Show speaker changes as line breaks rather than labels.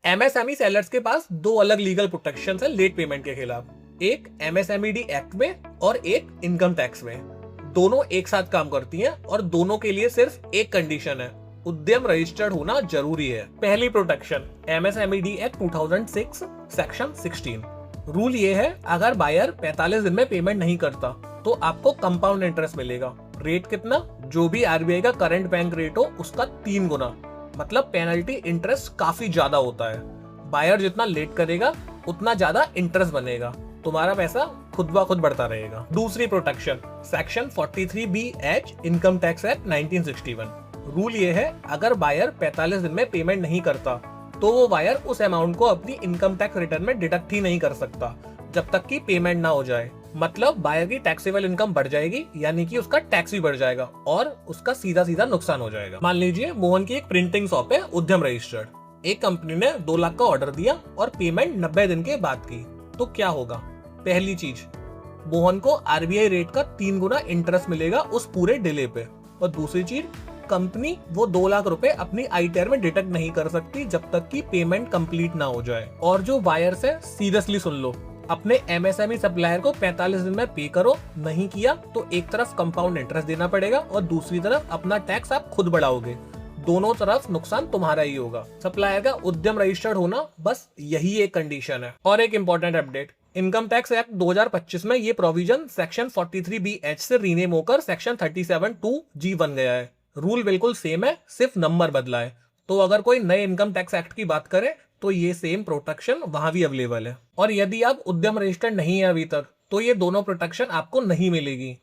MSME sellers के पास दो अलग लीगल प्रोटेक्शन है लेट पेमेंट के खिलाफ, एक एमएसएमईडी एक्ट में और एक इनकम टैक्स में। दोनों एक साथ काम करती हैं और दोनों के लिए सिर्फ एक कंडीशन है, उद्यम रजिस्टर्ड होना जरूरी है। पहली protection MSMED act 2006 section 16। Rule ये है, अगर बायर 45 दिन में पेमेंट नहीं करता तो आपको कंपाउंड इंटरेस्ट मिलेगा। रेट कितना? जो भी आरबीआई का करंट बैंक रेट हो उसका 3 गुना, मतलब पेनल्टी इंटरेस्ट काफी ज्यादा होता है। बायर जितना लेट करेगा उतना ज्यादा इंटरेस्ट बनेगा, तुम्हारा पैसा खुद ब खुद बढ़ता रहेगा। दूसरी protection section 43BH income tax act 1961। Rule ये है, अगर बायर 45 दिन में पेमेंट नहीं करता तो वो बायर उस अमाउंट को अपनी इनकम टैक्स रिटर्न में डिडक्ट ही नहीं कर सकता जब तक कि पेमेंट ना हो जाए। मतलब बायर की टैक्सेबल इनकम बढ़ जाएगी, यानी कि उसका टैक्स भी बढ़ जाएगा और उसका सीधा सीधा नुकसान हो जाएगा। मान लीजिए मोहन की एक प्रिंटिंग शॉप है, उद्यम रजिस्टर्ड। एक कंपनी ने 2 लाख का ऑर्डर दिया और पेमेंट 90 दिन के बाद की, तो क्या होगा? पहली चीज, मोहन को आरबीआई रेट का 3 गुना इंटरेस्ट मिलेगा उस पूरे डिले पे। और दूसरी चीज, कंपनी वो 2 लाख रुपए अपनी आईटीआर में डिडक्ट नहीं कर सकती जब तक कि पेमेंट कंप्लीट ना हो जाए। और जो बायर्स है, सीरियसली सुन लो, अपने एमएसएमई सप्लायर को 45 दिन में पे करो, नहीं किया तो एक तरफ कंपाउंड इंटरेस्ट देना पड़ेगा और दूसरी तरफ अपना टैक्स आप खुद बढ़ाओगे। दोनों तरफ नुकसान तुम्हारा ही होगा। सप्लायर का उद्यम रजिस्टर्ड होना, बस यही एक कंडीशन है। और एक important update, income tax act 2025 में ये प्रोविजन सेक्शन 43BH से रीनेम होकर सेक्शन 37(2)G बन गया है। रूल बिल्कुल सेम है, सिर्फ नंबर बदला है। तो अगर कोई नए इनकम टैक्स एक्ट की बात करे तो ये सेम प्रोटेक्शन वहां भी अवेलेबल है। और यदि आप उद्यम रजिस्टर्ड नहीं है अभी तक, तो ये दोनों प्रोटेक्शन आपको नहीं मिलेगी।